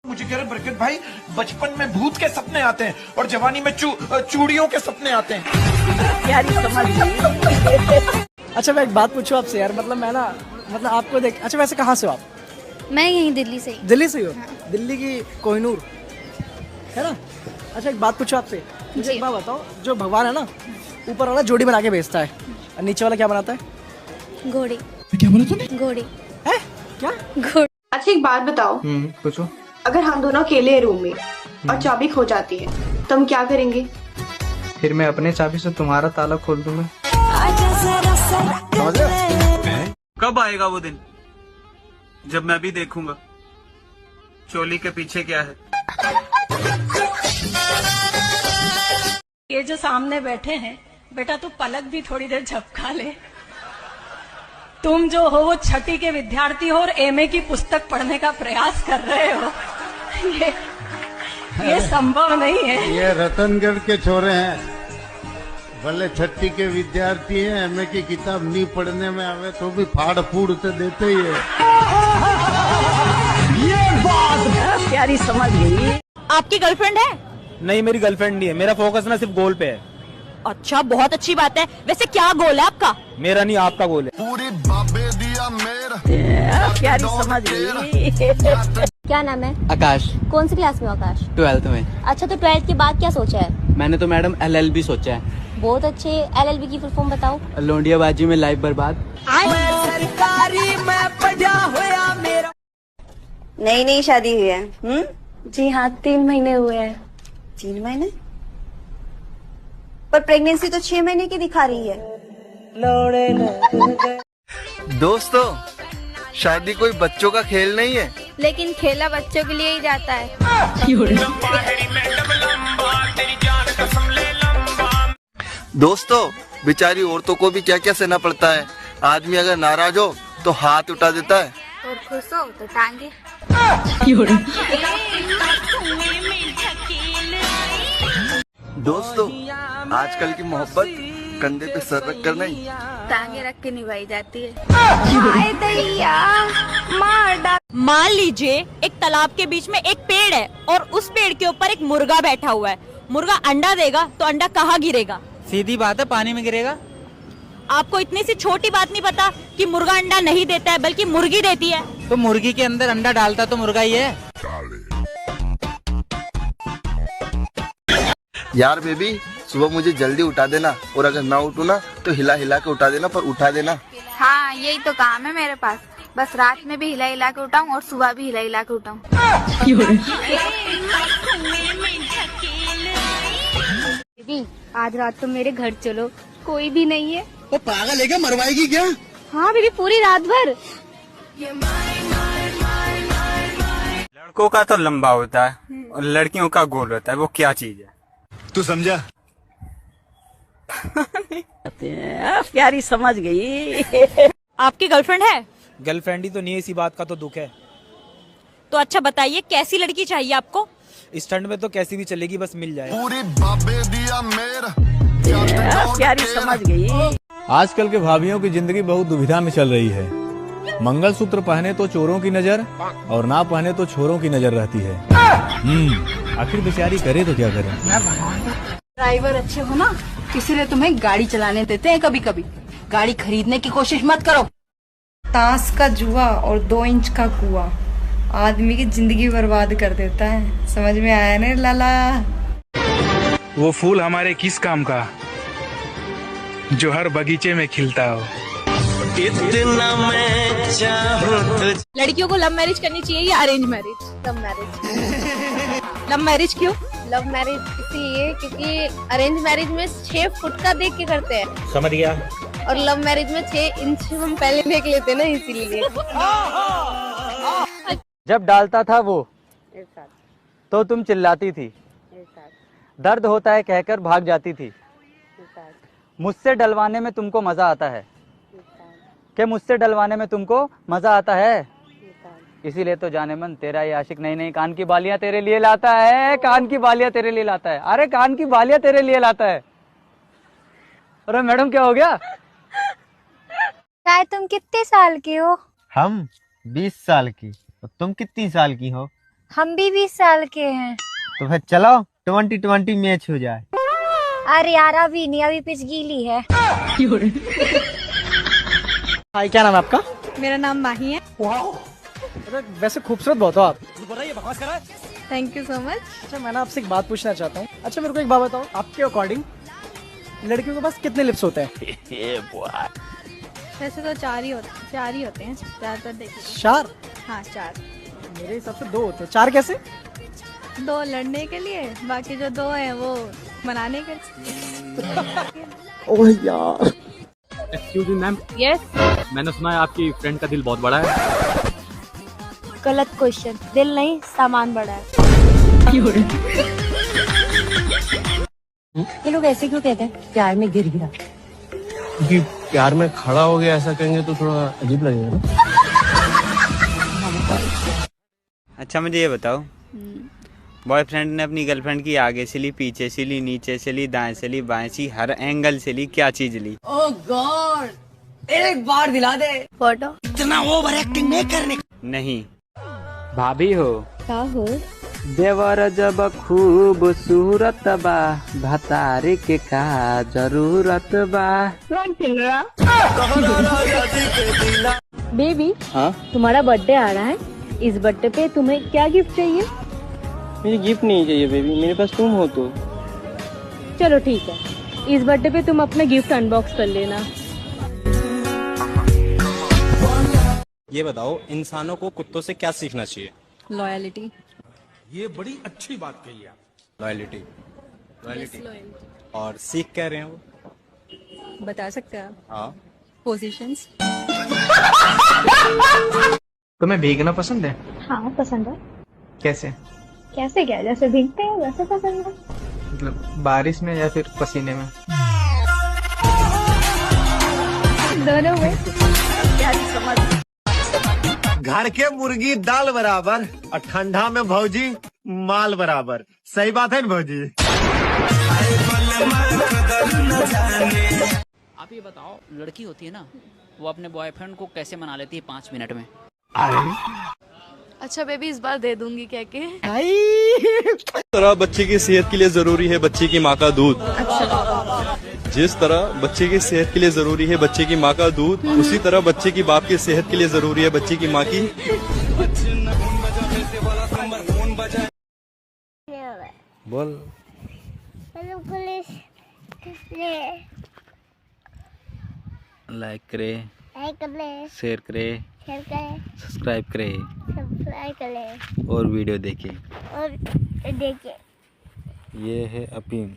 मुझे कह रहे बरकत भाई, बचपन में भूत के सपने आते हैं और जवानी में चूड़ियों के सपने आते हैं। यारी समझ अच्छा मैं एक बात पूछूं आपसे यार, मतलब मैं ना मतलब आपको देख, अच्छा वैसे कहाँ से हो आप? मैं यहीं दिल्ली से ही। दिल्ली से ही हो? दिल्ली की कोहिनूर है ना? अच्छा एक बात पूछूं आपसे, मुझे एक बात बताओ, जो भगवान है ना, ऊपर वाला जोड़ी बना के भेजता है और नीचे वाला क्या बनाता है? घोड़ी। क्या बोला तूने? घोड़ी है क्या? घोड़ी। अच्छा एक बात बताओ, पूछो। अगर हम दोनों अकेले हैं रूम में और चाबी खो जाती है तो हम क्या करेंगे? फिर मैं अपने चाबी से तुम्हारा ताला खोल दूंगा। कब आएगा वो दिन जब मैं भी देखूंगा चोली के पीछे क्या है। ये जो सामने बैठे हैं, बेटा तू पलक भी थोड़ी देर झपका ले। तुम जो हो वो छठी के विद्यार्थी हो और एमए की पुस्तक पढ़ने का प्रयास कर रहे हो। ये संभव नहीं है। ये रतनगढ़ के छोरे हैं, भले छठी के विद्यार्थी हैं, एमए की किताब नहीं पढ़ने में आवे तो भी फाड़ फूड़ तो देते ही है। ये बात प्यारी समझ गई। आपकी गर्लफ्रेंड है? नहीं मेरी गर्लफ्रेंड नहीं है, मेरा फोकस ना सिर्फ गोल पे है। अच्छा बहुत अच्छी बात है। वैसे क्या गोल है आपका? मेरा नहीं आपका गोल है। पूरी बाबे दिया मेरा प्यारी समझ गई। क्या नाम है? आकाश। कौन सी क्लास में हो आकाश? 12th में। अच्छा तो 12th के बाद क्या सोचा है? मैंने तो मैडम LLB सोचा है। बहुत अच्छे। LLB की फुल फॉर्म बताओ। लोंडियाबाजी में लाइफ बर्बाद। नई नई शादी हुई है? जी हाँ 3 महीने हुए हैं। 3 महीने? पर प्रेगनेंसी तो 6 महीने की दिखा रही है। दोस्तों शादी कोई बच्चों का खेल नहीं है, लेकिन खेला बच्चों के लिए ही जाता है। दोस्तों बेचारी औरतों को भी क्या क्या सहना पड़ता है। आदमी अगर नाराज हो तो हाथ उठा देता है और खुश हो तो टांगे। दोस्तों आजकल की मोहब्बत कंधे पे सर रख कर नहीं, टांगे रख के निभाई जाती है। मान लीजिए एक तालाब के बीच में एक पेड़ है और उस पेड़ के ऊपर एक मुर्गा बैठा हुआ है। मुर्गा अंडा देगा तो अंडा कहाँ गिरेगा? सीधी बात है, पानी में गिरेगा। आपको इतनी सी छोटी बात नहीं पता कि मुर्गा अंडा नहीं देता है बल्कि मुर्गी देती है। तो मुर्गी के अंदर अंडा डालता तो मुर्गा ही है। यार बेबी सुबह मुझे जल्दी उठा देना, और अगर ना उठू ना तो हिला हिला के उठा देना, पर उठा देना। हाँ यही तो काम है मेरे पास, बस रात में भी हिला हिला के उठाऊं और सुबह भी हिला हिला के उठाऊं। आज रात तो मेरे घर चलो, कोई भी नहीं है। वो पागल है क्या, मरवाएगी क्या? हाँ बेबी पूरी रात भर। लड़कों का तो लंबा होता है और लड़कियों का गोल होता है, वो क्या चीज है तू समझा? प्यारी समझ गई। आपकी गर्लफ्रेंड है? गर्लफ्रेंड ही तो नहीं है, इसी बात का तो दुख है। तो अच्छा बताइए कैसी लड़की चाहिए आपको? इस ठंड में तो कैसी भी चलेगी, बस मिल जाए। पूरी बाबे दिया मेरा प्यारी समझ गई। आजकल के भाभियों की जिंदगी बहुत दुविधा में चल रही है। मंगलसूत्र पहने तो चोरों की नजर और ना पहने तो छोरों की नजर रहती है। आखिर बेचारी करे तो क्या करे। ड्राइवर अच्छे हो ना, इसीलिए तुम्हें गाड़ी चलाने देते हैं। कभी कभी गाड़ी खरीदने की कोशिश मत करो। ताश का जुआ और 2 इंच का कुआं आदमी की जिंदगी बर्बाद कर देता है। समझ में आया ना लाला? वो फूल हमारे किस काम का जो हर बगीचे में खिलता हो। इतना मैं चाहूं तो। लड़कियों को लव मैरिज करनी चाहिए या arrange marriage? Love marriage. Love marriage क्यों? लव मैरिज इसलिए क्योंकि अरेंज मैरिज में 6 फुट का देख के करते हैं। समझ गया। और लव मैरिज में 6 इंच हम पहले देख लेते हैं ना, इसीलिए। जब डालता था वो तो तुम चिल्लाती थी, दर्द होता है कहकर भाग जाती थी। मुझसे डलवाने में तुमको मजा आता है कि मुझसे डलवाने में तुमको मजा आता है। इसीलिए तो जाने मन तेरा ये आशिक नई नई कान की बालियां तेरे लिए लाता है। कान की बालियां तेरे लिए लाता है। अरे कान की बालियां तेरे लिए लाता है। अरे मैडम क्या हो गया? तुम कितने साल के हो? हम 20 साल की। और तुम कितनी साल की हो? हम भी 20 साल के हैं। तो फिर चलो 20-20 मैच हो जाए। अरे यार अभी नहीं, अभी पिच गीली है। हाय, क्या नाम है आपका? मेरा नाम माही है। अरे वैसे खूबसूरत बहुत हो आप। Thank you so much. अच्छा, मैं ना आपसे एक बात पूछना चाहता हूँ। अच्छा मेरे को एक बात बताओ, आपके अकॉर्डिंग लड़कियों के पास कितने लिप्स होते हैं? वैसे तो 4 ही होते हैं ज्यादातर देखिए। 4? हाँ 4। मेरे हिसाब से 2 होते हैं। 4 कैसे? 2 लड़ने के लिए, बाकी जो 2 हैं वो मनाने के लिए। ओह यार। Excuse me ma'am. यस। मैंने सुना है आपकी फ्रेंड का दिल बहुत बड़ा है। गलत क्वेश्चन, दिल नहीं सामान बड़ा है। ये लोग ऐसे क्यों कहते हैं प्यार में गिर गिरा? क्योंकि प्यार में खड़ा हो गया ऐसा कहेंगे तो थोड़ा अजीब लगेगा ना। अच्छा मुझे ये बताओ, बॉयफ्रेंड ने अपनी गर्लफ्रेंड की आगे से ली, पीछे से ली, नीचे से ली, दाएं से ली, बाएं से ली, हर एंगल से ली, क्या चीज ली? ओह गॉड, एक बार दिला दे। फोटो। इतना ओवर एक्टिंग नहीं करने। नहीं। भाभी हो? क्या हो? देवर जब खूबसूरत बा, भतारे के का जरूरत बा। बेबी, हाँ? तुम्हारा बर्थडे आ रहा है, इस बर्थडे पे तुम्हें क्या गिफ्ट चाहिए? मुझे गिफ्ट नहीं चाहिए बेबी, मेरे पास तुम हो तो। चलो ठीक है, इस बर्थडे पे तुम अपना गिफ्ट अनबॉक्स कर लेना। ये बताओ, इंसानों को कुत्तों से क्या सीखना चाहिए? लॉयलिटी। ये बड़ी अच्छी बात कही आप। लॉयलिटी। और सीख कह रहे हैं वो? बता सकते हैं आप? हाँ। पोजीशंस। तुम्हें भीगना पसंद है? हाँ पसंद है। कैसे? कैसे क्या, जैसे भीगते हैं वैसे पसंद है। मतलब बारिश में या फिर पसीने में? दोनों में। घर के मुर्गी दाल बराबर और ठंडा में भौजी माल बराबर। सही बात है ना भौजी? आप ये बताओ, लड़की होती है ना, वो अपने बॉयफ्रेंड को कैसे मना लेती है 5 मिनट में? अच्छा बेबी, इस बार दे दूंगी कह के। तरह बच्चे की सेहत के लिए जरूरी है बच्चे की माँ का दूध। जिस तरह बच्चे की सेहत के लिए जरूरी है बच्चे की माँ का दूध, उसी तरह बच्चे की बाप की सेहत के लिए जरूरी है बच्चे की माँ की। बोल। लाइक करे, शेयर करे, सब्सक्राइब करे और वीडियो देखे। ये है अफीम।